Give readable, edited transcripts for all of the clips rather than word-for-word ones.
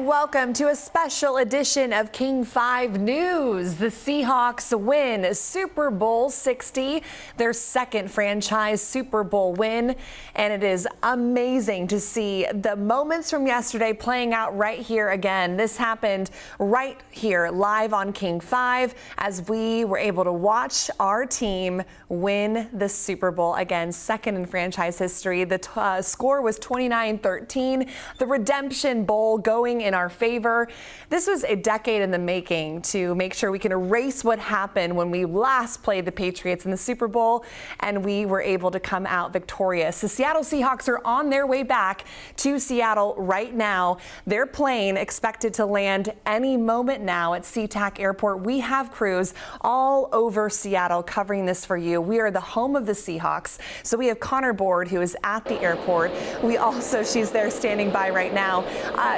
and welcome to a special edition of King 5 News. The Seahawks win Super Bowl 60, their second franchise Super Bowl win, and it is amazing to see the moments from yesterday playing out right here again. This happened right here live on King 5 as we were able to watch our team win the Super Bowl again, second in franchise history. The score was 29-13. The Redemption Bowl going in our favor. This was a decade in the making to make sure we can erase what happened when we last played the Patriots in the Super Bowl, and we were able to come out victorious. The Seattle Seahawks are on their way back to Seattle right now. Their plane expected to land any moment now at SeaTac Airport. We have crews all over Seattle covering this for you. We are the home of the Seahawks, so we have Connor Board, who is at the airport. We also, she's there standing by right now.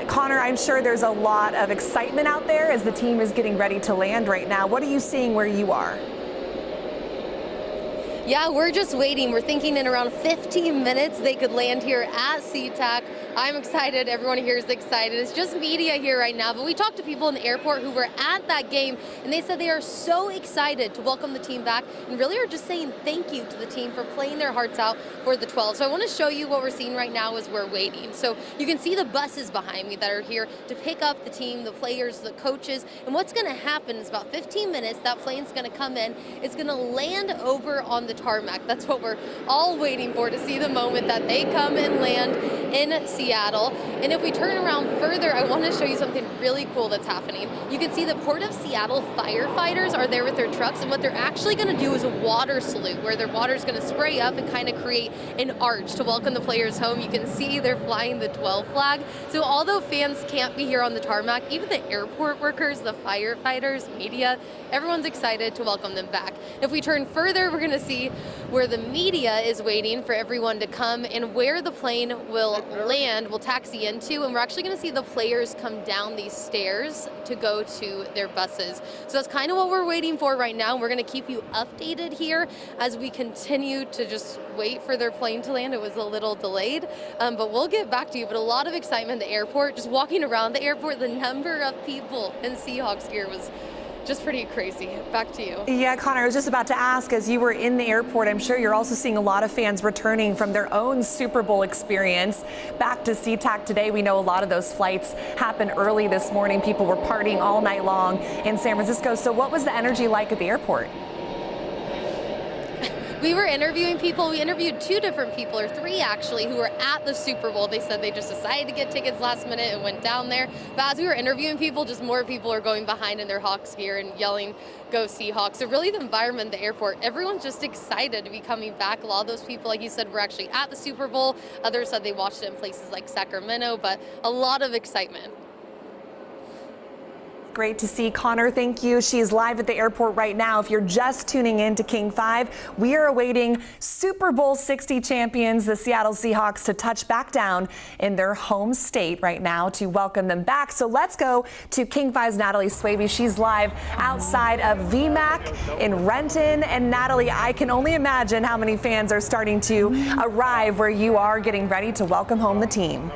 Connor, I'm sure there's a lot of excitement out there as the team is getting ready to land right now. What are you seeing where you are? Yeah, we're just waiting. We're thinking in around 15 minutes they could land here at SeaTac. I'm excited. Everyone here is excited. It's just media here right now, but we talked to people in the airport who were at that game, and they said they are so excited to welcome the team back and really are just saying thank you to the team for playing their hearts out for the 12. So I want to show you what we're seeing right now as we're waiting. So you can see the buses behind me that are here to pick up the team, the players, the coaches, and what's going to happen is about 15 minutes, that plane's going to come in. It's going to land over on the tarmac. That's what we're all waiting for, to see the moment that they come and land in Seattle. And if we turn around further, I want to show you something really cool that's happening. You can see the Port of Seattle firefighters are there with their trucks, and what they're actually going to do is a water salute where their water is going to spray up and kind of create an arch to welcome the players home. You can see they're flying the 12 flag. So although fans can't be here on the tarmac, even the airport workers, the firefighters, media, everyone's excited to welcome them back. If we turn further, we're going to see where the media is waiting for everyone to come and where the plane will land, will taxi into, and we're actually going to see the players come down these stairs to go to their buses. So that's kind of what we're waiting for right now. We're going to keep you updated here as we continue to just wait for their plane to land. It was a little delayed, but we'll get back to you. But a lot of excitement at the airport, just walking around the airport, the number of people in Seahawks gear was just pretty crazy. Back to you. Yeah, Connor, I was just about to ask, as you were in the airport, I'm sure you're also seeing a lot of fans returning from their own Super Bowl experience back to SeaTac today. We know a lot of those flights happened early this morning. People were partying all night long in San Francisco. So what was the energy like at the airport? We were interviewing people. We interviewed two different people, or three actually, who were at the Super Bowl. They said they just decided to get tickets last minute and went down there. But as we were interviewing people, just more people are going behind in their Hawks gear and yelling, "Go Seahawks." So really the environment at the airport, everyone's just excited to be coming back. A lot of those people, like you said, were actually at the Super Bowl. Others said they watched it in places like Sacramento, but a lot of excitement. Great to see. Connor, thank you. She is live at the airport right now. If you're just tuning in to King 5, we are awaiting Super Bowl 60 champions, the Seattle Seahawks, to touch back down in their home state right now to welcome them back. So let's go to King 5's Natalie Swaby. She's live outside of VMAC in Renton. And Natalie, I can only imagine how many fans are starting to arrive where you are, getting ready to welcome home the team.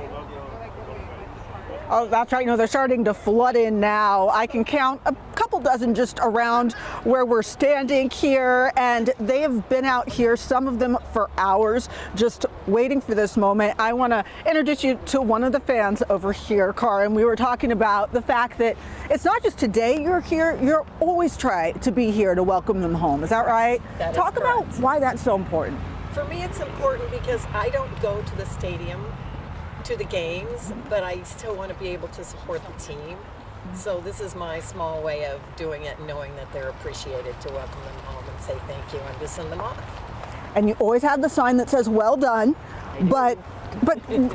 Oh, that's right. You know, they're starting to flood in now. I can count a couple dozen just around where we're standing here, and they have been out here, some of them for hours, just waiting for this moment. I want to introduce you to one of the fans over here, Cara, and we were talking about the fact that it's not just today you're here, you're always try to be here to welcome them home. Is that right? That is Talk about correct. why that's so important. For me, it's important because I don't go to the stadium to the games, but I still want to be able to support the team. So this is my small way of doing it, knowing that they're appreciated, to welcome them home and say thank you and to send them off. And you always have the sign that says well done, but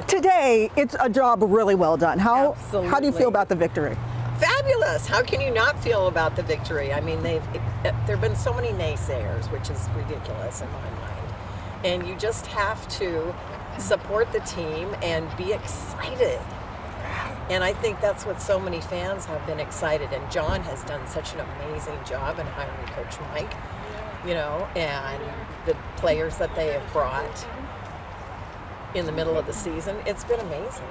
today it's a job really well done. How do you feel about the victory? Fabulous. How can you not feel about the victory? I mean, there've been so many naysayers, which is ridiculous in my mind. And you just have to support the team and be excited. And I think that's what so many fans have been excited. And John has done such an amazing job in hiring Coach Mike, you know, and the players that they have brought in the middle of the season. It's been amazing.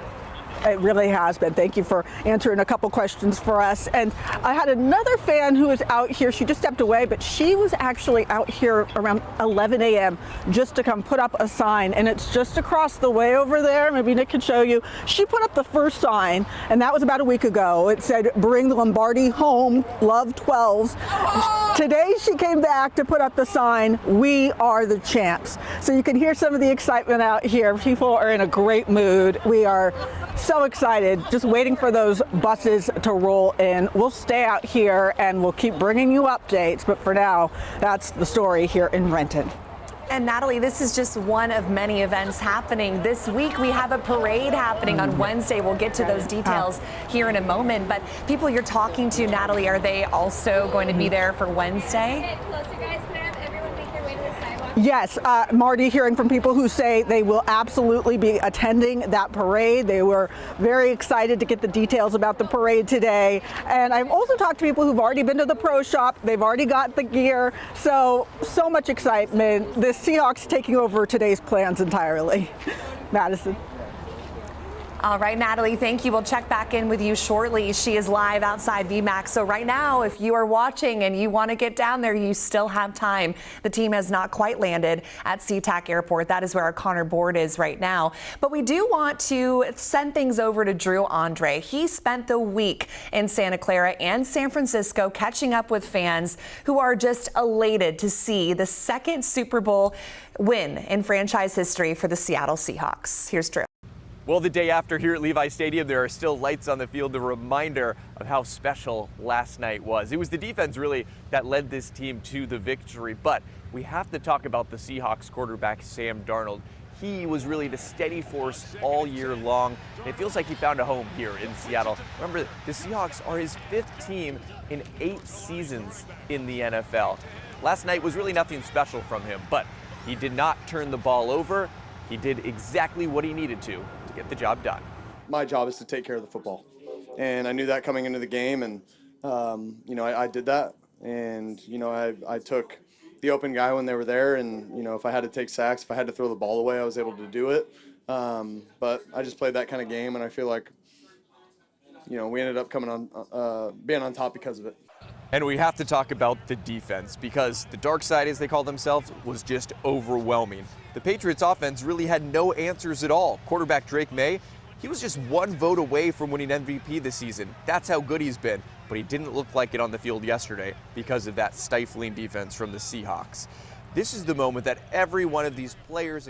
It really has been. Thank you for answering a couple questions for us. And I had another fan who was out here. She just stepped away, but she was actually out here around 11 a.m. just to come put up a sign. And it's just across the way over there. Maybe Nick can show you. She put up the first sign, and that was about a week ago. It said, "Bring Lombardi home, love 12s." Today she came back to put up the sign, "We are the champs." So you can hear some of the excitement out here. People are in a great mood. We are so excited, just waiting for those buses to roll in. We'll stay out here and we'll keep bringing you updates, but for now, that's the story here in Renton. And Natalie, this is just one of many events happening. This week we have a parade happening on Wednesday. We'll get to those details here in a moment. But people you're talking to, Natalie, are they also going to be there for Wednesday? Get closer, guys. Can I have everyone make their way to the sidewalk? Yes, Marty, hearing from people who say they will absolutely be attending that parade. They were very excited to get the details about the parade today. And I've also talked to people who've already been to the pro shop. They've already got the gear. So much excitement. The Seahawks taking over today's plans entirely. Madison. All right, Natalie, thank you. We'll check back in with you shortly. She is live outside VMAX. So right now, if you are watching and you want to get down there, you still have time. The team has not quite landed at SeaTac Airport. That is where our Connor Board is right now. But we do want to send things over to Drew Andre. He spent the week in Santa Clara and San Francisco catching up with fans who are just elated to see the second Super Bowl win in franchise history for the Seattle Seahawks. Here's Drew. Well, the day after here at Levi Stadium, there are still lights on the field, a reminder of how special last night was. It was the defense really that led this team to the victory, but we have to talk about the Seahawks quarterback, Sam Darnold. He was really the steady force all year long. It feels like he found a home here in Seattle. Remember, the Seahawks are his 5th team in 8 seasons in the NFL. Last night was really nothing special from him, but he did not turn the ball over. He did exactly what he needed to get the job done. My job is to take care of the football, and I knew that coming into the game, and I did that, and I took the open guy when they were there, and if I had to take sacks, if I had to throw the ball away, I was able to do it. But I just played that kind of game, and I feel like we ended up coming on being on top because of it. And we have to talk about the defense, because the dark side, as they call themselves, was just overwhelming. The Patriots offense really had no answers at all. Quarterback Drake May, he was just 1 vote away from winning MVP this season. That's how good he's been, but he didn't look like it on the field yesterday because of that stifling defense from the Seahawks. This is the moment that every one of these players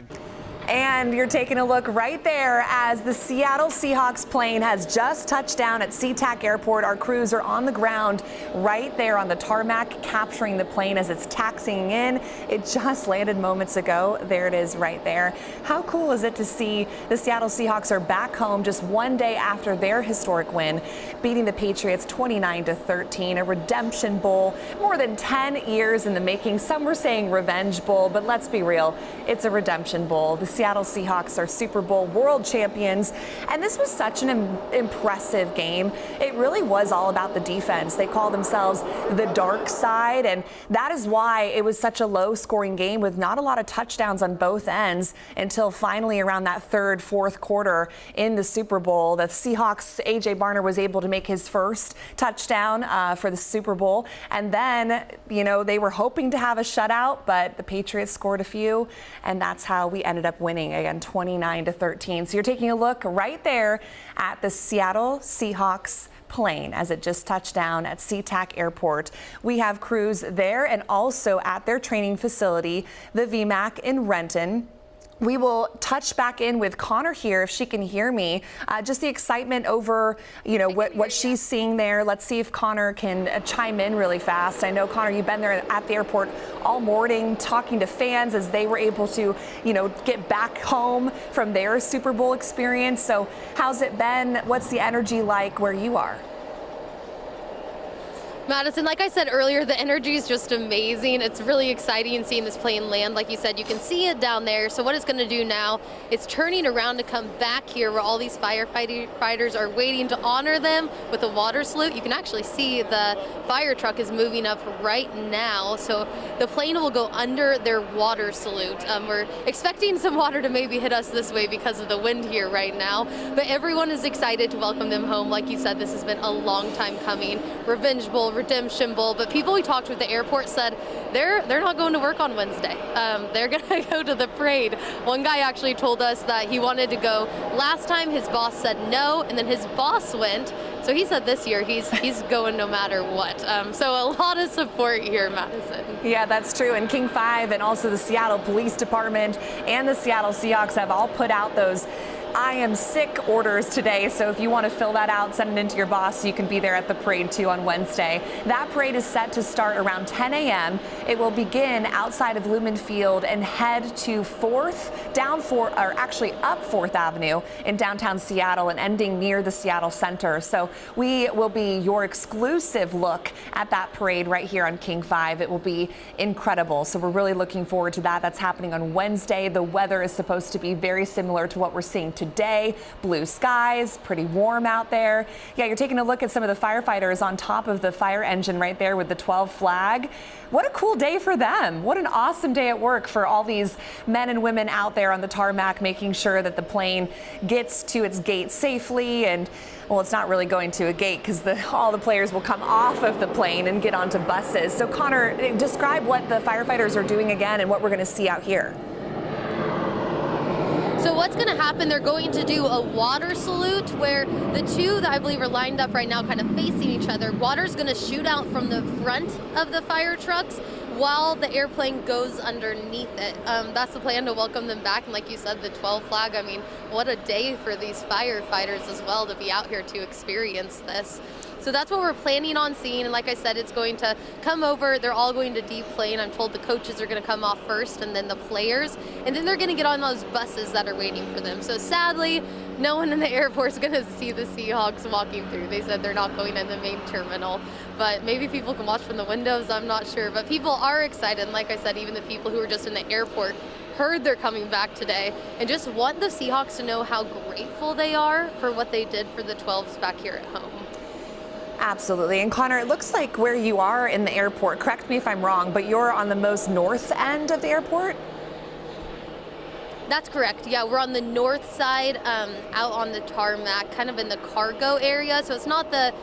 And you're taking a look right there as the Seattle Seahawks plane has just touched down at SeaTac Airport. Our crews are on the ground right there on the tarmac, capturing the plane as it's taxiing in. It just landed moments ago. There it is right there. How cool is it to see the Seattle Seahawks are back home just 1 day after their historic win, beating the Patriots 29-13, a redemption bowl, more than 10 years in the making. Some were saying revenge bowl, but let's be real, it's a redemption bowl. The Seattle Seahawks are Super Bowl world champions, and this was such an impressive game. It really was all about the defense. They call themselves the dark side, and that is why it was such a low-scoring game with not a lot of touchdowns on both ends until finally around that 3rd, 4th quarter in the Super Bowl. The Seahawks, A.J. Barner was able to make his first touchdown for the Super Bowl, and then, they were hoping to have a shutout, but the Patriots scored a few, and that's how we ended up winning, again, 29-13. So you're taking a look right there at the Seattle Seahawks plane as it just touched down at SeaTac Airport. We have crews there and also at their training facility, the VMAC in Renton. We will touch back in with Connor here if she can hear me. Just the excitement over, what she's seeing there. Let's see if Connor can chime in really fast. I know, Connor, you've been there at the airport all morning talking to fans as they were able to, get back home from their Super Bowl experience. So how's it been? What's the energy like where you are? Madison, like I said earlier, the energy is just amazing. It's really exciting seeing this plane land. Like you said, you can see it down there. So what it's going to do now is turning around to come back here where all these firefighters are waiting to honor them with a water salute. You can actually see the fire truck is moving up right now. So the plane will go under their water salute. We're expecting some water to maybe hit us this way because of the wind here right now. But everyone is excited to welcome them home. Like you said, this has been a long time coming. Revenge Bowl, Redemption Bowl, but people we talked to at the airport said they're not going to work on Wednesday. They're gonna go to the parade. One guy actually told us that he wanted to go. Last time his boss said no, and then his boss went. So he said this year he's going no matter what. So a lot of support here, Madison. Yeah, that's true. And King 5 and also the Seattle Police Department and the Seattle Seahawks have all put out those I am sick orders today, so if you want to fill that out, send it into your boss so you can be there at the parade too on Wednesday. That parade is set to start around 10 a.m. It will begin outside of Lumen Field and head to up 4th Avenue in downtown Seattle and ending near the Seattle Center. So we will be your exclusive look at that parade right here on King 5. It will be incredible. So we're really looking forward to that. That's happening on Wednesday. The weather is supposed to be very similar to what we're seeing today. Blue skies, pretty warm out there. Yeah, you're taking a look at some of the firefighters on top of the fire engine right there with the 12 flag. What a cool day for them. What an awesome day at work for all these men and women out there on the tarmac, making sure that the plane gets to its gate safely. And well, it's not really going to a gate because all the players will come off of the plane and get onto buses. So Connor, describe what the firefighters are doing again and what we're going to see out here. So what's going to happen, they're going to do a water salute where the two that I believe are lined up right now kind of facing each other. Water's going to shoot out from the front of the fire trucks while the airplane goes underneath it. That's the plan, to welcome them back. And like you said, the 12 flag, I mean, what a day for these firefighters as well to be out here to experience this. So that's what we're planning on seeing. And like I said, it's going to come over. They're all going to deplane. I'm told the coaches are going to come off first and then the players. And then they're going to get on those buses that are waiting for them. So sadly, no one in the airport is going to see the Seahawks walking through. They said they're not going in the main terminal. But maybe people can watch from the windows. I'm not sure. But people are excited. And like I said, even the people who were just in the airport heard they're coming back today and just want the Seahawks to know how grateful they are for what they did for the 12s back here at home. Absolutely. And Connor, it looks like where you are in the airport, correct me if I'm wrong, but you're on the most north end of the airport? That's correct. Yeah, we're on the north side, out on the tarmac, kind of in the cargo area. So it's not the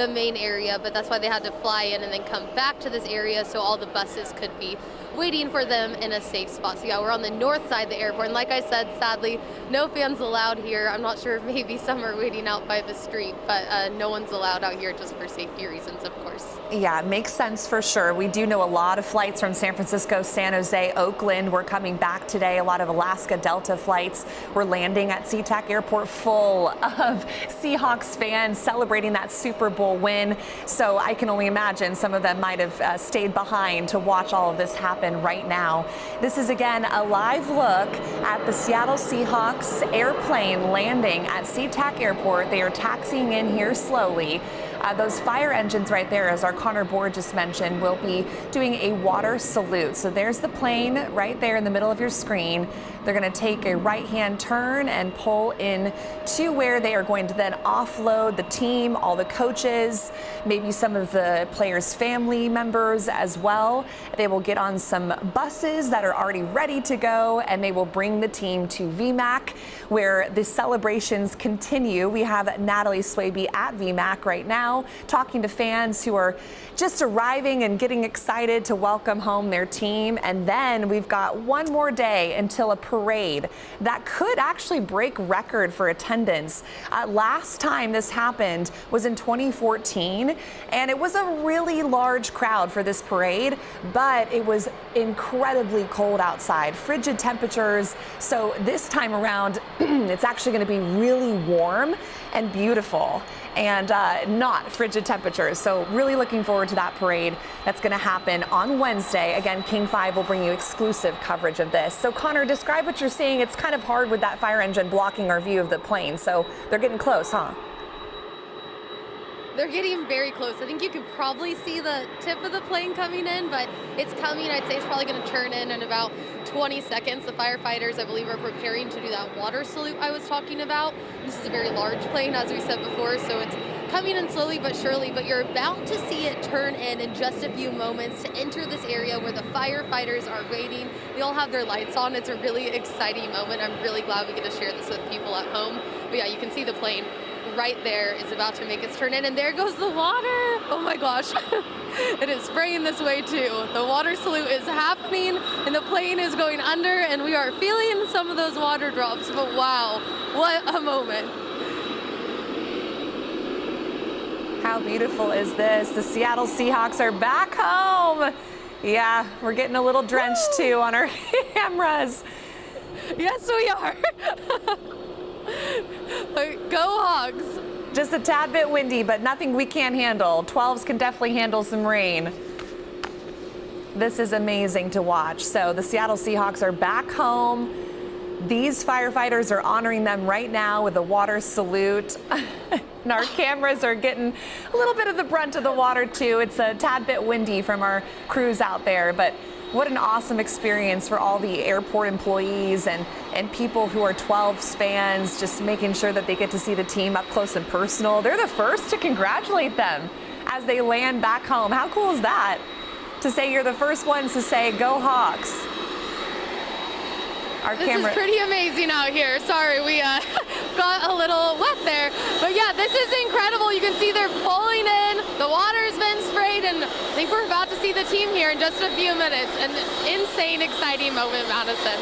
main area, but that's why they had to fly in and then come back to this area so all the buses could be waiting for them in a safe spot. So yeah, we're on the north side of the airport. And like I said, sadly, no fans allowed here. I'm not sure if maybe some are waiting out by the street, but no one's allowed out here just for safety reasons, of course. Yeah, it makes sense for sure. We do know a lot of flights from San Francisco, San Jose, Oakland were coming back today. A lot of Alaska Delta flights were landing at SeaTac Airport full of Seahawks fans celebrating that Super Bowl win. So I can only imagine some of them might have stayed behind to watch all of this happen right now. This is again a live look at the Seattle Seahawks airplane landing at SeaTac Airport. They are taxiing in here slowly. Those fire engines right there, as our Connor Board just mentioned, will be doing a water salute. So there's the plane right there in the middle of your screen. They're going to take a right-hand turn and pull in to where they are going to then offload the team, all the coaches, maybe some of the players' family members as well. They will get on some buses that are already ready to go, and they will bring the team to VMAC, where the celebrations continue. We have Natalie Swaby at VMAC right now, talking to fans who are just arriving and getting excited to welcome home their team. And then we've got one more day until a parade that could actually break record for attendance. Last time this happened was in 2014, and it was a really large crowd for this parade, but it was incredibly cold outside, frigid temperatures. So this time around, it's actually going to be really warm and beautiful, and not frigid temperatures. So really looking forward to that parade that's going to happen on Wednesday. Again, King 5 will bring you exclusive coverage of this. So Connor, describe what you're seeing. It's kind of hard with that fire engine blocking our view of the plane. So they're getting close, huh? They're getting very close. I think you can probably see the tip of the plane coming in, but it's coming. I'd say it's probably going to turn in about 20 seconds. The firefighters, I believe, are preparing to do that water salute I was talking about. This is a very large plane, as we said before, so it's coming in slowly but surely, but you're about to see it turn in just a few moments to enter this area where the firefighters are waiting. They all have their lights on. It's a really exciting moment. I'm really glad we get to share this with people at home. But yeah, you can see the plane right there is about to make its turn in, and there goes the water. Oh my gosh. It is spraying this way too. The water salute is happening and the plane is going under, and we are feeling some of those water drops, but wow, what a moment. How beautiful is this? The Seattle Seahawks are back home. Yeah, we're getting a little drenched too on our cameras. Yes, we are. Go Hogs. Just a tad bit windy, but nothing we can't handle. 12s can definitely handle some rain. This is amazing to watch. So the Seattle Seahawks are back home. These firefighters are honoring them right now with a water salute. And our cameras are getting a little bit of the brunt of the water too. It's a tad bit windy from our crews out there, but what an awesome experience for all the airport employees and people who are 12s fans, just making sure that they get to see the team up close and personal. They're the first to congratulate them as they land back home. How cool is that? To say you're the first ones to say, "Go Hawks." This is pretty amazing out here. Sorry, we got a little wet there. But yeah, this is incredible. You can see they're pulling in. The water's been sprayed, and I think we're about to see the team here in just a few minutes. An insane, exciting moment, Madison.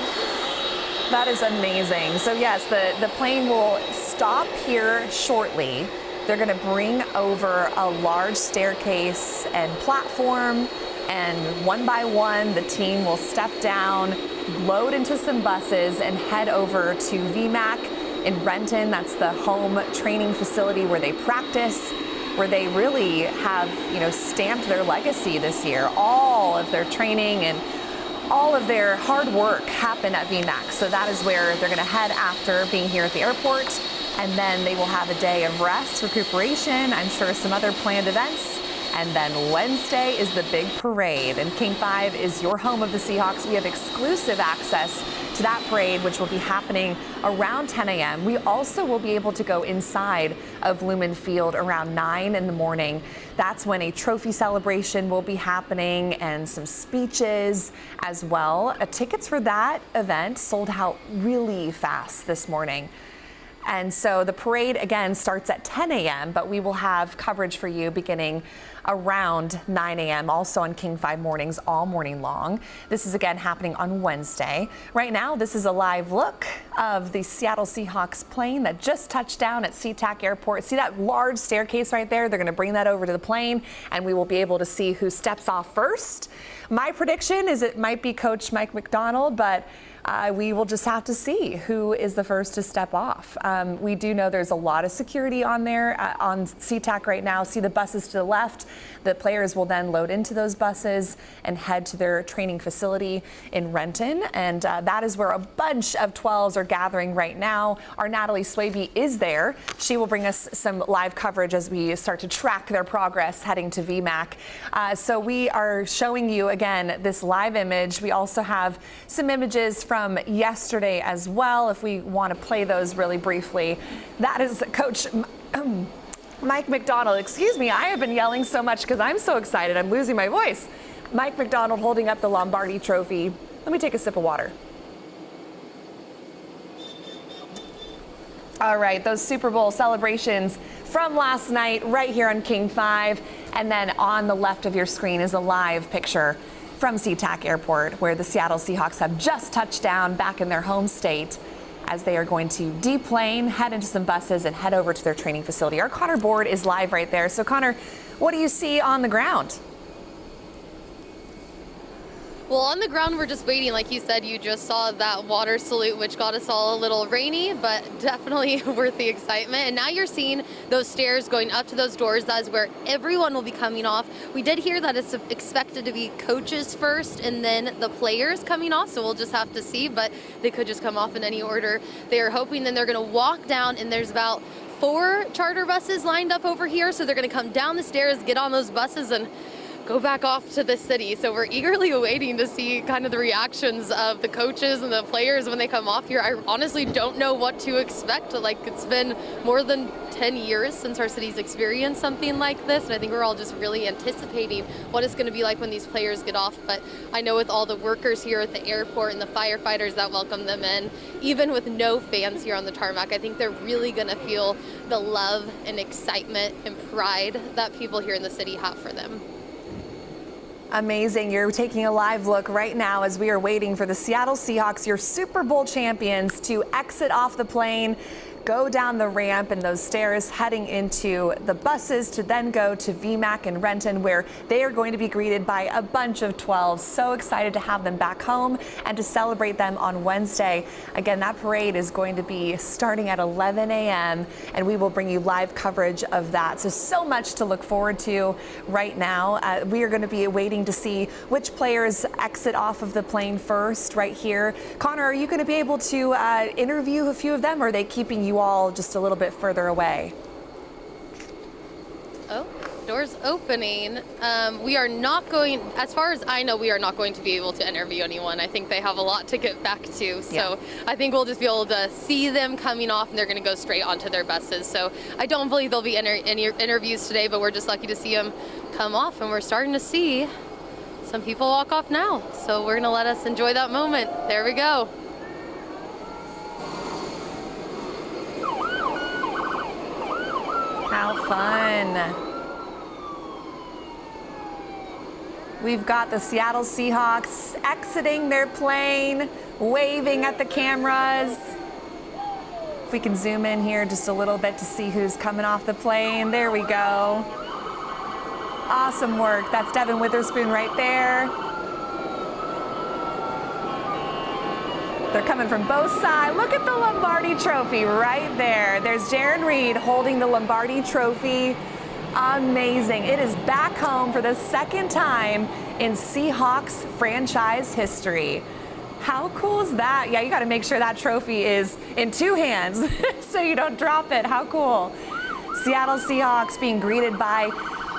That is amazing. So yes, the plane will stop here shortly. They're going to bring over a large staircase and platform, and one by one, the team will step down, load into some buses, and head over to VMAC in Renton. That's the home training facility where they practice, where they really have, stamped their legacy this year. All of their training and all of their hard work happened at VMAC. So that is where they're going to head after being here at the airport. And then they will have a day of rest, recuperation, I'm sure some other planned events. And then Wednesday is the big parade, and King 5 is your home of the Seahawks. We have exclusive access to that parade, which will be happening around 10 a.m. We also will be able to go inside of Lumen Field around 9 in the morning. That's when a trophy celebration will be happening and some speeches as well. Tickets for that event sold out really fast this morning. And so the parade, again, starts at 10 a.m., but we will have coverage for you beginning around 9 a.m., also on King 5 mornings all morning long. This is, again, happening on Wednesday. Right now, this is a live look of the Seattle Seahawks plane that just touched down at SeaTac Airport. See that large staircase right there? They're going to bring that over to the plane, and we will be able to see who steps off first. My prediction is it might be Coach Mike McDonald, but we will just have to see who is the first to step off. We do know there's a lot of security on there on SeaTac right now. See the buses to the left. The players will then load into those buses and head to their training facility in Renton. And that is where a bunch of 12s are gathering right now. Our Natalie Swaby is there. She will bring us some live coverage as we start to track their progress heading to VMAC. So we are showing you, again, this live image. We also have some images from yesterday as well, if we want to play those really briefly. That is Coach Mike McDonald. Excuse me, I have been yelling so much because I'm so excited. I'm losing my voice. Mike McDonald holding up the Lombardi Trophy. Let me take a sip of water. All right, those Super Bowl celebrations from last night right here on King 5. And then on the left of your screen is a live picture from SeaTac Airport, where the Seattle Seahawks have just touched down back in their home state, as they are going to deplane, head into some buses, and head over to their training facility. Our Connor Board is live right there. So Connor, what do you see on the ground? Well, on the ground, we're just waiting. Like you said, you just saw that water salute, which got us all a little rainy, but definitely worth the excitement. And now you're seeing those stairs going up to those doors. That is where everyone will be coming off. We did hear that it's expected to be coaches first and then the players coming off, so we'll just have to see, but they could just come off in any order they are hoping. Then they're going to walk down, and there's about 4 charter buses lined up over here, so they're going to come down the stairs, get on those buses, and go back off to the city. So we're eagerly awaiting to see kind of the reactions of the coaches and the players when they come off here. I honestly don't know what to expect. Like, it's been more than 10 years since our city's experienced something like this, and I think we're all just really anticipating what it's going to be like when these players get off. But I know with all the workers here at the airport and the firefighters that welcome them in, even with no fans here on the tarmac, I think they're really going to feel the love and excitement and pride that people here in the city have for them. Amazing. You're taking a live look right now as we are waiting for the Seattle Seahawks, your Super Bowl champions, to exit off the plane, go down the ramp and those stairs heading into the buses to then go to VMAC and Renton, where they are going to be greeted by a bunch of 12s. So excited to have them back home and to celebrate them on Wednesday. Again, that parade is going to be starting at 11 a.m. and we will bring you live coverage of that. So much to look forward to right now. We are going to be waiting to see which players exit off of the plane first right here. Connor, are you going to be able to interview a few of them, or are they keeping you all just a little bit further away? Oh, doors opening. We are not going, as far as I know, we are not going to be able to interview anyone. I think they have a lot to get back to. So yeah. I think we'll just be able to see them coming off, and they're going to go straight onto their buses. So I don't believe there'll be any interviews today, but we're just lucky to see them come off, and we're starting to see some people walk off now. So we're going to let us enjoy that moment. There we go. How fun. We've got the Seattle Seahawks exiting their plane, waving at the cameras. If we can zoom in here just a little bit to see who's coming off the plane. There we go. Awesome work. That's Devin Witherspoon right there. They're coming from both sides. Look at the Lombardi Trophy right there. There's Jaron Reed holding the Lombardi Trophy. Amazing. It is back home for the second time in Seahawks franchise history. How cool is that? Yeah, you got to make sure that trophy is in 2 hands so you don't drop it. How cool. Seattle Seahawks being greeted by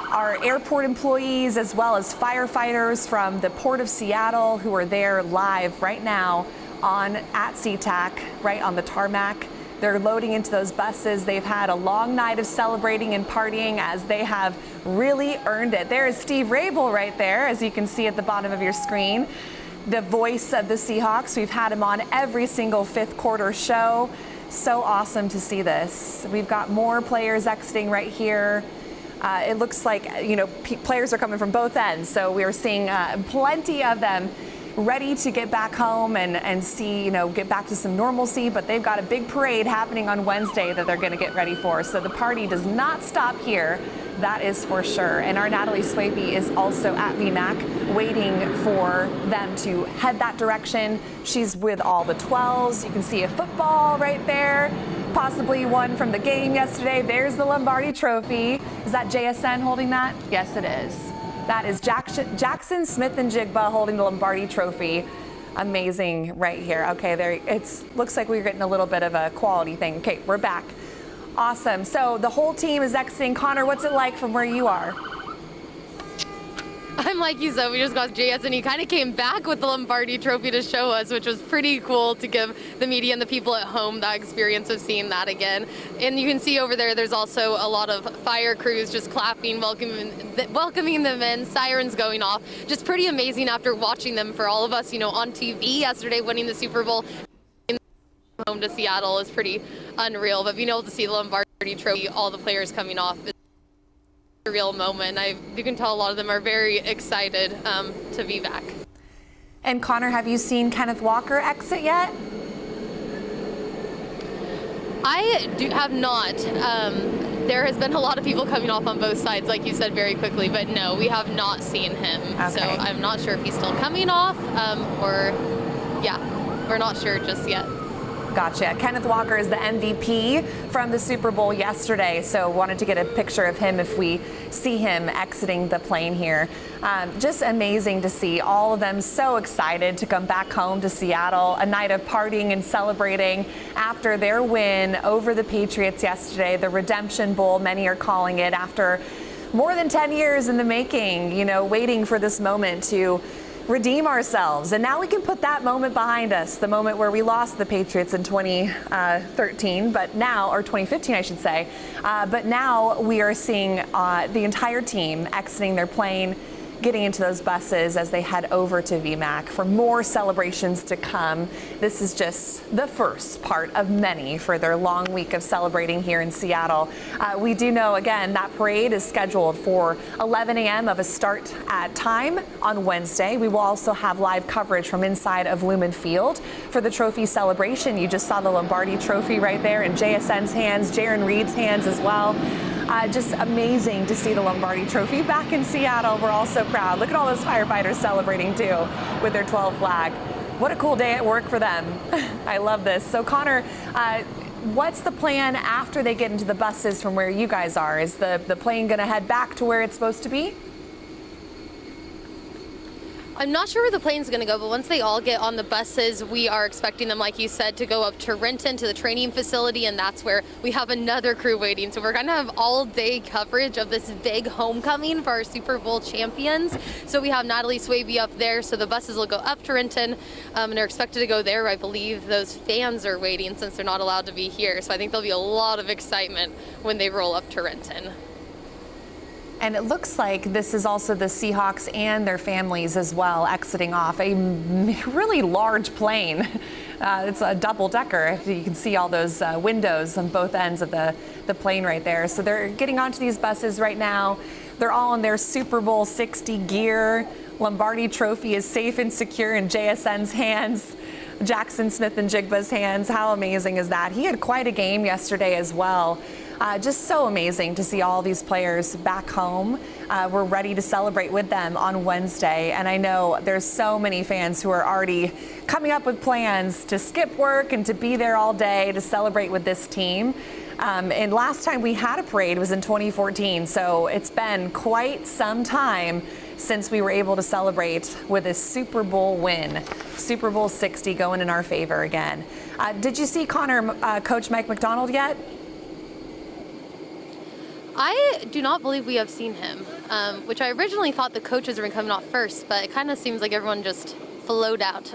our airport employees as well as firefighters from the Port of Seattle who are there live right now at SeaTac, right on the tarmac. They're loading into those buses. They've had a long night of celebrating and partying as they have really earned it. There is Steve Rabel right there, as you can see at the bottom of your screen, the voice of the Seahawks. We've had him on every single 5th quarter show. So awesome to see this. We've got more players exiting right here. It looks like, players are coming from both ends. So we are seeing plenty of them ready to get back home and see, get back to some normalcy, but they've got a big parade happening on Wednesday that they're going to get ready for. So the party does not stop here, that is for sure. And our Natalie Swaype is also at VMAC waiting for them to head that direction. She's with all the 12s. You can see a football right there, possibly one from the game yesterday. There's the Lombardi Trophy. Is that JSN holding that? Yes, it is. That is Jackson Smith and Jigba holding the Lombardi Trophy. Amazing right here. Okay, there. It looks like we're getting a little bit of a quality thing. Okay, we're back. Awesome. So the whole team is exiting. Connor, what's it like from where you are? I'm like you said, we just got JS, and he kind of came back with the Lombardi Trophy to show us, which was pretty cool to give the media and the people at home that experience of seeing that again. And you can see over there, there's also a lot of fire crews just clapping, welcoming them in, sirens going off. Just pretty amazing after watching them for all of us, on TV yesterday, winning the Super Bowl. Home to Seattle is pretty unreal, but being able to see the Lombardi Trophy, all the players coming off, a real moment. You can tell a lot of them are very excited to be back. And Connor, have you seen Kenneth Walker exit yet? I have not. There has been a lot of people coming off on both sides, like you said, very quickly, but no, we have not seen him. Okay. So I'm not sure if he's still coming off or, yeah, we're not sure just yet. Gotcha. Kenneth Walker is the MVP from the Super Bowl yesterday, so wanted to get a picture of him if we see him exiting the plane here. Just amazing to see all of them so excited to come back home to Seattle, a night of partying and celebrating after their win over the Patriots yesterday, the Redemption Bowl, many are calling it, after more than 10 years in the making, you know, waiting for this moment to redeem ourselves. And now we can put that moment behind us, the moment where we lost the Patriots in 2013, but now, or 2015, I should say. But now we are seeing the entire team exiting their plane, getting into those buses as they head over to VMAC for more celebrations to come. This is just the first part of many for their long week of celebrating here in Seattle. We do know, again, that parade is scheduled for 11 a.m. of a start at time on Wednesday. We will also have live coverage from inside of Lumen Field for the trophy celebration. You just saw the Lombardi Trophy right there in JSN's hands, Jaron Reed's hands as well. Just amazing to see the Lombardi Trophy back in Seattle. We're all so proud. Look at all those firefighters celebrating too with their 12 flag. What a cool day at work for them. I love this. So Connor, what's the plan after they get into the buses from where you guys are? Is the plane going to head back to where it's supposed to be? I'm not sure where the plane's going to go, but once they all get on the buses, we are expecting them, like you said, to go up to Renton to the training facility, and that's where we have another crew waiting. So we're going to have all-day coverage of this big homecoming for our Super Bowl champions. So we have Natalie Swaby up there, so the buses will go up to Renton, and they're expected to go there. I believe those fans are waiting since they're not allowed to be here. So I think there'll be a lot of excitement when they roll up to Renton. And it looks like this is also the Seahawks and their families as well exiting off a really large plane. It's a double-decker. You can see all those windows on both ends of the plane right there. So they're getting onto these buses right now. They're all in their Super Bowl 60 gear. Lombardi Trophy is safe and secure in JSN's hands. Jackson Smith and Jigba's hands. How amazing is that? He had quite a game yesterday as well. Just so amazing to see all these players back home. We're ready to celebrate with them on Wednesday. And I know there's so many fans who are already coming up with plans to skip work and to be there all day to celebrate with this team. And last time we had a parade was in 2014. So it's been quite some time since we were able to celebrate with a Super Bowl win. Super Bowl 60 going in our favor again. Did you see Connor, Coach Mike McDonald yet? I do not believe we have seen him, which I originally thought the coaches were coming off first, but it kind of seems like everyone just flowed out.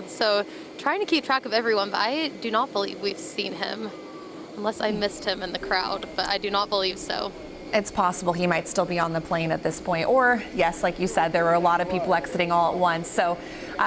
So trying to keep track of everyone, but I do not believe we've seen him, unless I missed him in the crowd, but I do not believe so. It's possible he might still be on the plane at this point. Or, yes, like you said, there were a lot of people exiting all at once. So,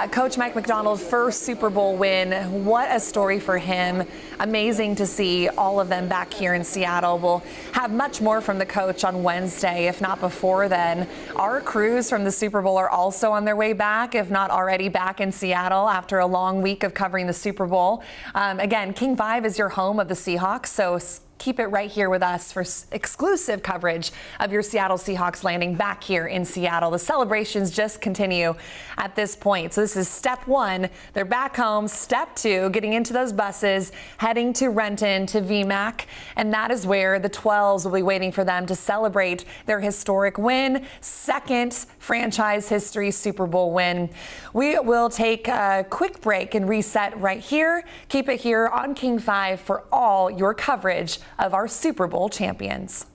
Coach Mike McDonald, first Super Bowl win. What a story for him. Amazing to see all of them back here in Seattle. We'll have much more from the coach on Wednesday, if not before then. Our crews from the Super Bowl are also on their way back, if not already back in Seattle after a long week of covering the Super Bowl. Again, King 5 is your home of the Seahawks, so keep it right here with us for exclusive coverage of your Seattle Seahawks landing back here in Seattle. The celebrations just continue at this point. So this is step one. They're back home. Step two, getting into those buses, heading to Renton to VMAC. And that is where the 12s will be waiting for them to celebrate their historic win, second franchise history Super Bowl win. We will take a quick break and reset right here. Keep it here on King 5 for all your coverage of our Super Bowl champions.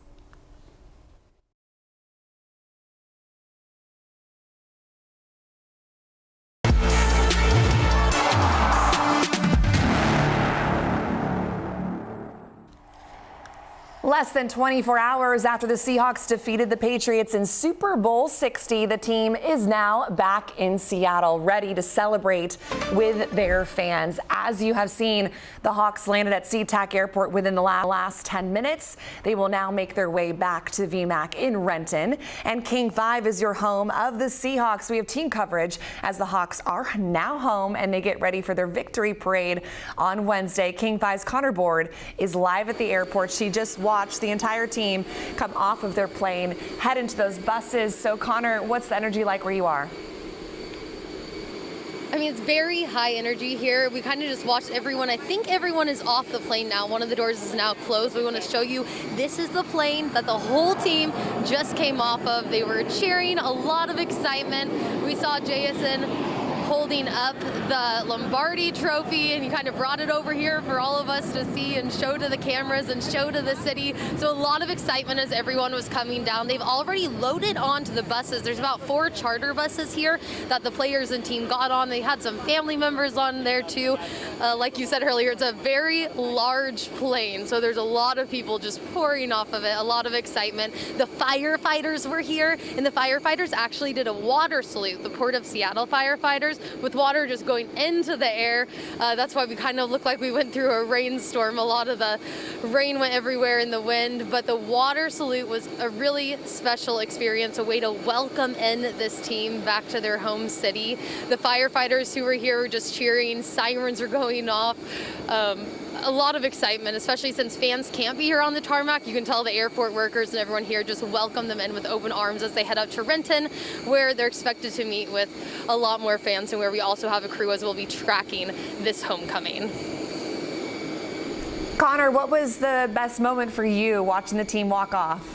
Less than 24 hours after the Seahawks defeated the Patriots in Super Bowl 60, the team is now back in Seattle, ready to celebrate with their fans. As you have seen, the Hawks landed at SeaTac Airport within the last 10 minutes. They will now make their way back to VMAC in Renton. And King 5 is your home of the Seahawks. We have team coverage as the Hawks are now home and they get ready for their victory parade on Wednesday. King 5's Connor Board is live at the airport. She just watched the entire team come off of their plane, head into those buses. So Connor, what's the energy like where you are? I mean, it's very high energy here. We kind of just watched everyone. I think everyone is off the plane now. One of the doors is now closed. We want to show you, this is the plane that the whole team just came off of. They were cheering, a lot of excitement. We saw Jason holding up the Lombardi trophy, and he kind of brought it over here for all of us to see and show to the cameras and show to the city. So a lot of excitement as everyone was coming down. They've already loaded onto the buses. There's about 4 charter buses here that the players and team got on. They had some family members on there too. Like you said earlier, it's a very large plane, so there's a lot of people just pouring off of it, a lot of excitement. The firefighters were here, and the firefighters actually did a water salute, the Port of Seattle firefighters, with water just going into the air. That's why we kind of look like we went through a rainstorm. A lot of the rain went everywhere in the wind, but the water salute was a really special experience, a way to welcome in this team back to their home city. The firefighters who were here were just cheering, sirens were going off. A lot of excitement, especially since fans can't be here on the tarmac. You can tell the airport workers and everyone here just welcome them in with open arms as they head up to Renton, where they're expected to meet with a lot more fans and where we also have a crew as we'll be tracking this homecoming. Connor, what was the best moment for you watching the team walk off?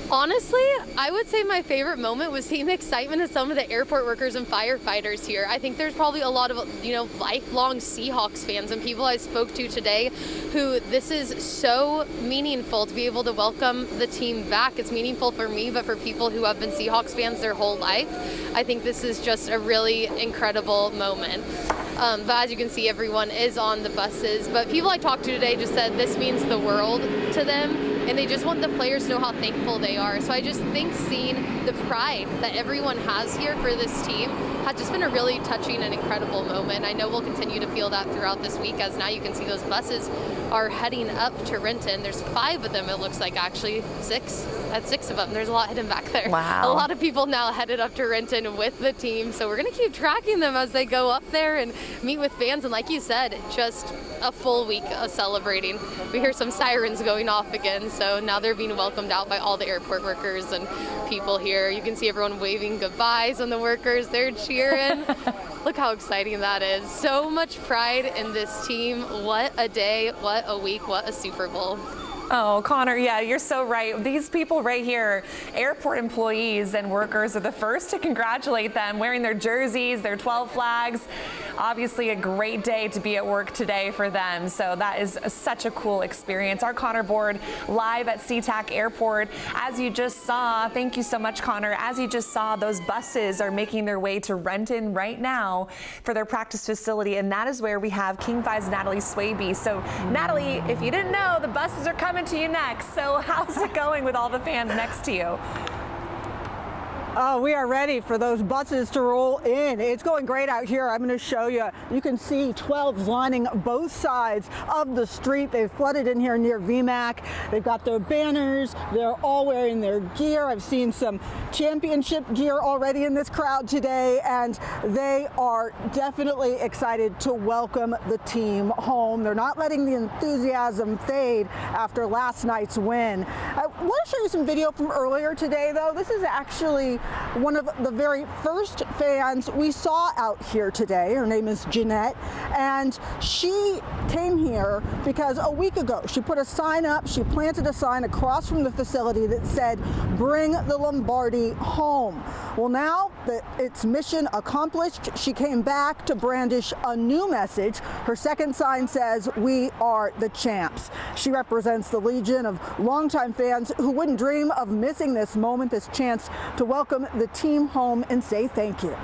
Honestly, I would say my favorite moment was seeing the excitement of some of the airport workers and firefighters here. I think there's probably a lot of, lifelong Seahawks fans and people I spoke to today who this is so meaningful to be able to welcome the team back. It's meaningful for me, but for people who have been Seahawks fans their whole life, I think this is just a really incredible moment. But as you can see, everyone is on the buses. But people I talked to today just said this means the world to them, and they just want the players to know how thankful they are. So I just think seeing the pride that everyone has here for this team has just been a really touching and incredible moment. I know we'll continue to feel that throughout this week, as now you can see those buses are heading up to Renton. There's 5 of them, it looks like, actually. 6? That's 6 of them. There's a lot hidden back there. Wow. A lot of people now headed up to Renton with the team, so we're going to keep tracking them as they go up there and meet with fans. And like you said, just a full week of celebrating. We hear some sirens going off again, so now they're being welcomed out by all the airport workers and people here. You can see everyone waving goodbyes on the workers. They're cheering. Look how exciting that is. So much pride in this team. What a day, what a week, what a Super Bowl. Oh, Connor, yeah, you're so right. These people right here, airport employees and workers, are the first to congratulate them, wearing their jerseys, their 12 flags. Obviously a great day to be at work today for them. So that is such a cool experience. Our Connor Board live at SeaTac Airport. As you just saw, thank you so much, Connor. As you just saw, those buses are making their way to Renton right now for their practice facility. And that is where we have King 5's Natalie Swaby. So Natalie, if you didn't know, the buses are coming to you next. So how's it going with all the fans next to you? Oh, we are ready for those buses to roll in. It's going great out here. I'm going to show you. You can see 12s lining both sides of the street. They've flooded in here near VMAC. They've got their banners. They're all wearing their gear. I've seen some championship gear already in this crowd today, and they are definitely excited to welcome the team home. They're not letting the enthusiasm fade after last night's win. I want to show you some video from earlier today, though. This is actually one of the very first fans we saw out here today. Her name is Jeanette, and she came here because a week ago she put a sign up, she planted a sign across from the facility that said, "Bring the Lombardi home." Well, now that it's mission accomplished, she came back to brandish a new message. Her second sign says, "We are the champs." She represents the legion of longtime fans who wouldn't dream of missing this moment, this chance to welcome the team home and say thank you.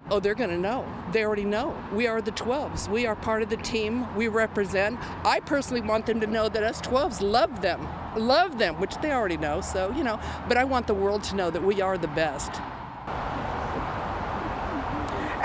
Oh, they're going to know. They already know. We are the 12s. We are part of the team. We represent. I personally want them to know that us 12s love them, which they already know. So, but I want the world to know that we are the best.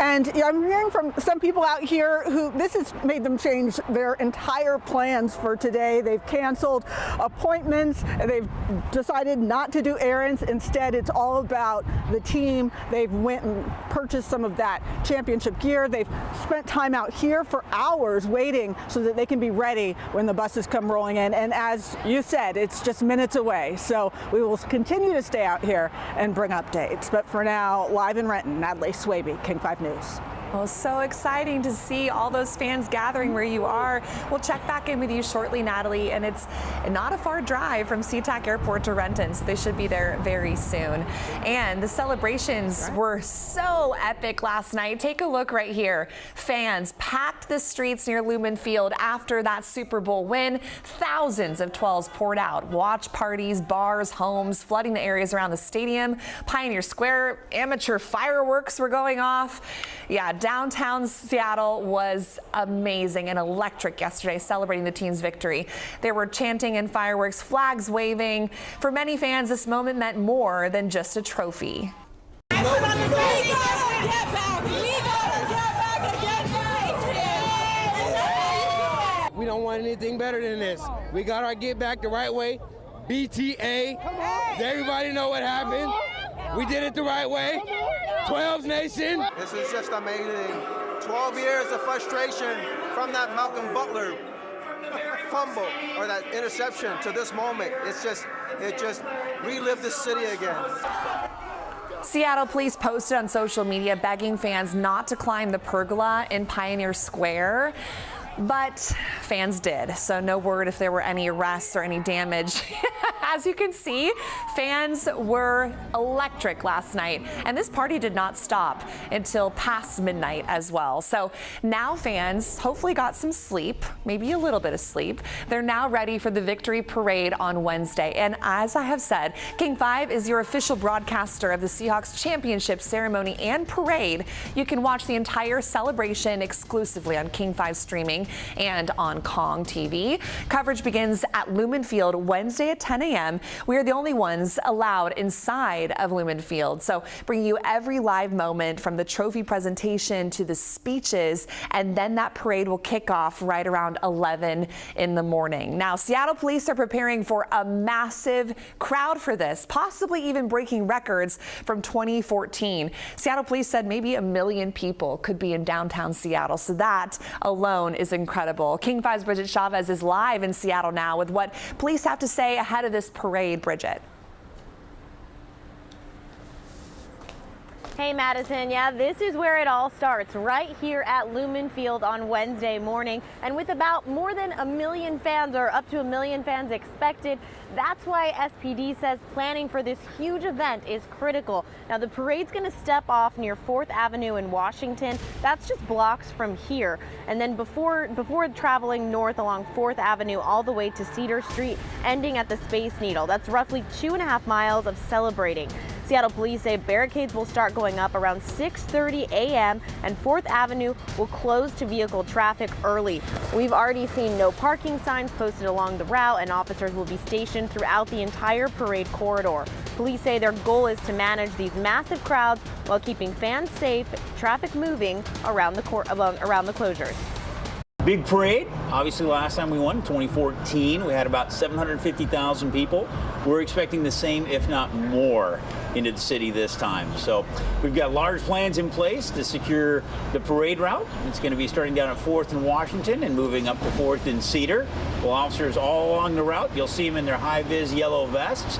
And I'm hearing from some people out here who this has made them change their entire plans for today. They've canceled appointments. They've decided not to do errands. Instead, it's all about the team. They've went and purchased some of that championship gear. They've spent time out here for hours waiting so that they can be ready when the buses come rolling in. And as you said, it's just minutes away. So we will continue to stay out here and bring updates. But for now, live in Renton, Natalie Swaby, King 5 News. Well, so exciting to see all those fans gathering where you are. We'll check back in with you shortly, Natalie, and it's not a far drive from SeaTac Airport to Renton, so they should be there very soon. And the celebrations were so epic last night. Take a look right here. Fans packed the streets near Lumen Field after that Super Bowl win. Thousands of 12s poured out. Watch parties, bars, homes, flooding the areas around the stadium. Pioneer Square, amateur fireworks were going off. Yeah, downtown Seattle was amazing and electric yesterday, celebrating the team's victory. There were chanting and fireworks, flags waving. For many fans, this moment meant more than just a trophy. We don't want anything better than this. We got our get back the right way. BTA. Does everybody know what happened? We did it the right way. 12's Nation. This is just amazing. 12 years of frustration from that Malcolm Butler fumble or that interception to this moment. It just relived the city again. Seattle police posted on social media begging fans not to climb the pergola in Pioneer Square. But fans did, so no word if there were any arrests or any damage. As you can see, fans were electric last night, and this party did not stop until past midnight as well. So now fans hopefully got some sleep, maybe a little bit of sleep. They're now ready for the victory parade on Wednesday. And as I have said, King 5 is your official broadcaster of the Seahawks championship ceremony and parade. You can watch the entire celebration exclusively on King 5 streaming and on Kong TV. Coverage begins at Lumen Field Wednesday at 10 a.m. We are the only ones allowed inside of Lumen Field. So bringing you every live moment from the trophy presentation to the speeches, and then that parade will kick off right around 11 in the morning. Now, Seattle police are preparing for a massive crowd for this, possibly even breaking records from 2014. Seattle police said maybe 1 million people could be in downtown Seattle. So that alone is incredible. King 5's Bridget Chavez is live in Seattle now with what police have to say ahead of this parade. Bridget. Hey Madison, yeah, this is where it all starts, right here at Lumen Field on Wednesday morning. And with about more than 1 million fans, or up to 1 million fans expected, that's why SPD says planning for this huge event is critical. Now the parade's going to step off near 4th Avenue in Washington. That's just blocks from here. And then before traveling north along 4th Avenue all the way to Cedar Street, ending at the Space Needle. That's roughly 2.5 miles of celebrating. Seattle police say barricades will start going up around 6:30 a.m. and 4th Avenue will close to vehicle traffic early. We've already seen no parking signs posted along the route, and officers will be stationed throughout the entire parade corridor. Police say their goal is to manage these massive crowds while keeping fans safe, traffic moving around the closures. Big parade. Obviously, last time we won, 2014, we had about 750,000 people. We're expecting the same, if not more, into the city this time. So we've got large plans in place to secure the parade route. It's going to be starting down at 4th in Washington and moving up to 4th in Cedar. Well, officers all along the route, you'll see them in their high-vis yellow vests.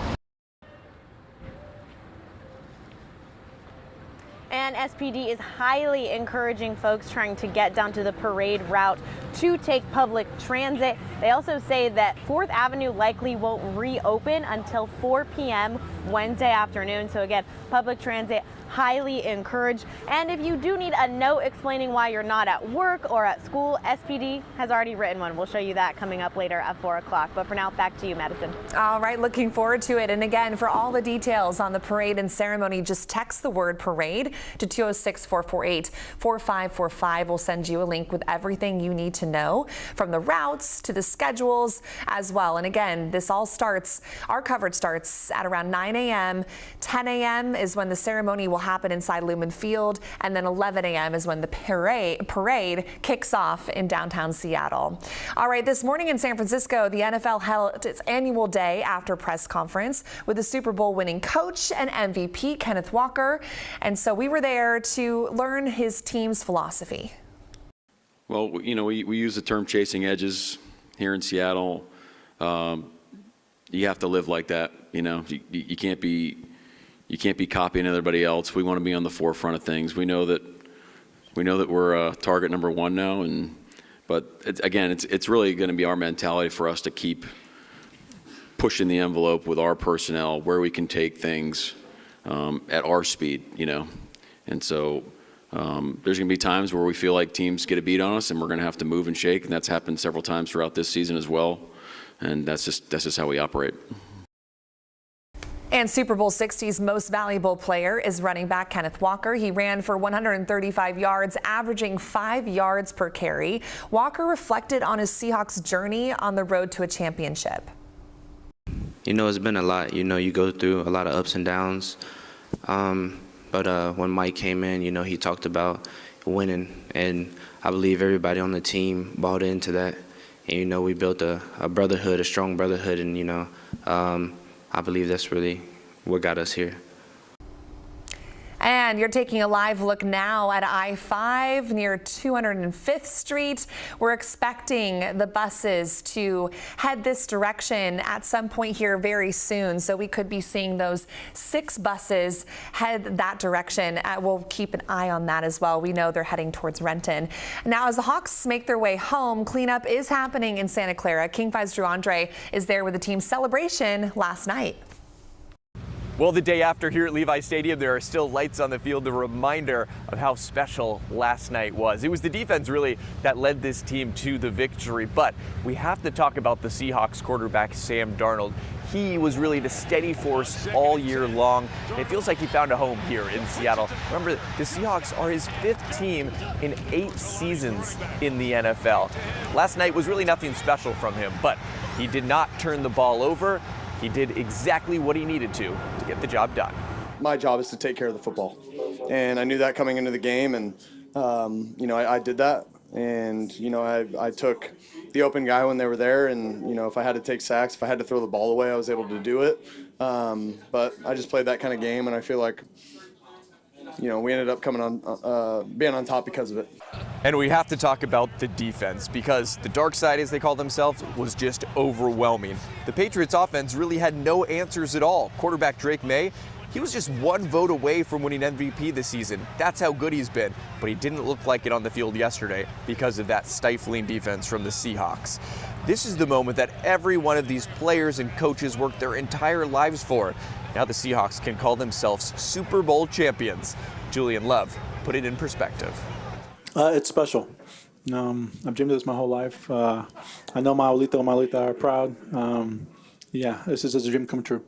And SPD is highly encouraging folks trying to get down to the parade route to take public transit. They also say that 4th Avenue likely won't reopen until 4 p.m. Wednesday afternoon. So again, public transit highly encouraged. And if you do need a note explaining why you're not at work or at school, SPD has already written one. We'll show you that coming up later at 4 o'clock. But for now, back to you, Madison. All right, looking forward to it. And again, for all the details on the parade and ceremony, just text the word parade to 206-448-4545. We'll send you a link with everything you need to know, from the routes to the schedules as well. And again, this all starts, our coverage starts at around 9 9 a.m. 10 a.m. is when the ceremony will happen inside Lumen Field, and then 11 a.m. is when the parade kicks off in downtown Seattle. All right, this morning in San Francisco, the NFL held its annual day after press conference with the Super Bowl winning coach and MVP Kenneth Walker. And so we were there to learn his team's philosophy. Well, you know, we use the term chasing edges here in Seattle. You have to live like that. You know, you can't be copying everybody else. We want to be on the forefront of things. We know that we're target number one now, but it's really going to be our mentality for us to keep pushing the envelope with our personnel where we can take things at our speed. You know, and so. There's going to be times where we feel like teams get a beat on us, and we're going to have to move and shake, and that's happened several times throughout this season as well. And that's just how we operate. And Super Bowl 60's most valuable player is running back Kenneth Walker. He ran for 135 yards, averaging 5 yards per carry. Walker reflected on his Seahawks journey on the road to a championship. You know, it's been a lot. You know, you go through a lot of ups and downs. But when Mike came in, you know, he talked about winning, and I believe everybody on the team bought into that. And, you know, we built a brotherhood, a strong brotherhood, and, you know, I believe that's really what got us here. And you're taking a live look now at I-5 near 205th Street. We're expecting the buses to head this direction at some point here very soon. So we could be seeing those 6 buses head that direction. We'll keep an eye on that as well. We know they're heading towards Renton. Now, as the Hawks make their way home, cleanup is happening in Santa Clara. King 5's Drew Andre is there with the team's celebration last night. Well, the day after here at Levi Stadium, there are still lights on the field, a reminder of how special last night was. It was the defense really that led this team to the victory, but we have to talk about the Seahawks quarterback, Sam Darnold. He was really the steady force all year long. It feels like he found a home here in Seattle. Remember, the Seahawks are his 5th team in 8 seasons in the NFL. Last night was really nothing special from him, but he did not turn the ball over. He did exactly what he needed to get the job done. My job is to take care of the football, and I knew that coming into the game, and you know, I did that, and you know, I took the open guy when they were there, and you know, if I had to take sacks, if I had to throw the ball away, I was able to do it. But I just played that kind of game, and I feel like, you know, we ended up coming on, being on top because of it. And we have to talk about the defense, because the dark side, as they call themselves, was just overwhelming. The Patriots offense really had no answers at all. Quarterback Drake May, he was just 1 vote away from winning MVP this season. That's how good he's been, but he didn't look like it on the field yesterday because of that stifling defense from the Seahawks. This is the moment that every one of these players and coaches worked their entire lives for. Now the Seahawks can call themselves Super Bowl champions. Julian Love put it in perspective. It's special. I've dreamed of this my whole life. I know my Abuelito and my Abuelita are proud. Yeah, this is a dream come true.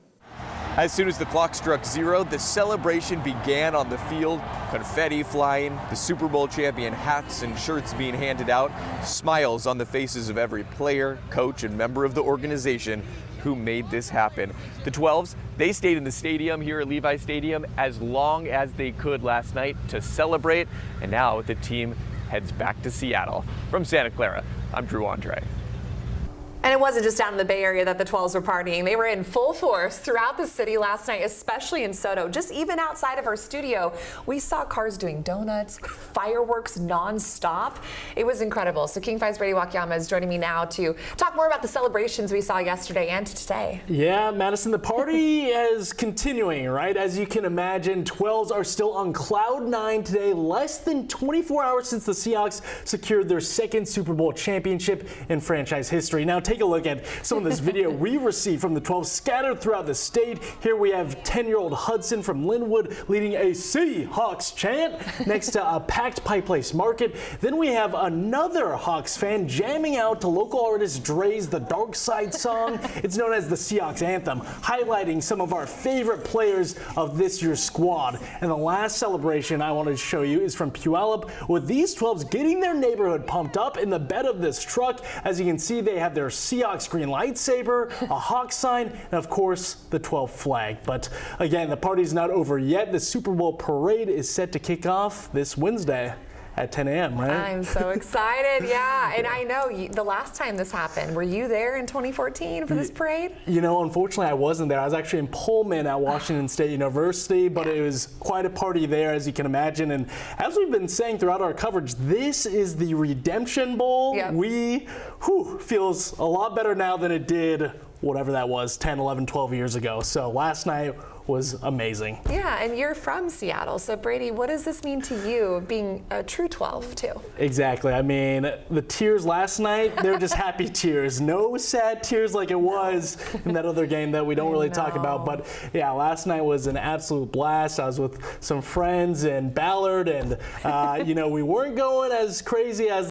As soon as the clock struck 0, the celebration began on the field. Confetti flying, the Super Bowl champion hats and shirts being handed out, smiles on the faces of every player, coach, and member of the organization who made this happen. The 12s, they stayed in the stadium here at Levi Stadium as long as they could last night to celebrate, and now the team heads back to Seattle. From Santa Clara, I'm Drew Andre. And it wasn't just down in the Bay Area that the 12s were partying. They were in full force throughout the city last night, especially in Soto. Just even outside of our studio, we saw cars doing donuts, fireworks nonstop. It was incredible. So King 5's Brady Wakayama is joining me now to talk more about the celebrations we saw yesterday and today. Yeah, Madison, the party is continuing, right? As you can imagine, 12s are still on cloud 9 today, less than 24 hours since the Seahawks secured their 2nd Super Bowl championship in franchise history. Now, take a look at some of this video we received from the 12 scattered throughout the state. Here we have 10-year-old Hudson from Linwood leading a Seahawks chant next to a packed Pike Place Market. Then we have another Hawks fan jamming out to local artist Dre's The Dark Side song. It's known as the Seahawks Anthem, highlighting some of our favorite players of this year's squad. And the last celebration I wanted to show you is from Puyallup, with these 12s getting their neighborhood pumped up in the bed of this truck. As you can see, they have their Seahawks green lightsaber, a Hawk sign, and of course the 12 flag. But again, the party's not over yet. The Super Bowl parade is set to kick off this Wednesday at 10 a.m., right? I'm so excited, yeah. And I know the last time this happened, were you there in 2014 for this parade? You know, unfortunately, I wasn't there. I was actually in Pullman at Washington State University, but it was quite a party there, as you can imagine. And as we've been saying throughout our coverage, this is the Redemption Bowl. Yep. Feels a lot better now than it did, whatever that was, 10, 11, 12 years ago. So last night was amazing. Yeah, and you're from Seattle. So Brady, what does this mean to you, being a true 12 too? Exactly. I mean, the tears last night, they're just happy tears. No sad tears like it was in that other game that we don't really talk about. But yeah, last night was an absolute blast. I was with some friends in Ballard, and we weren't going as crazy as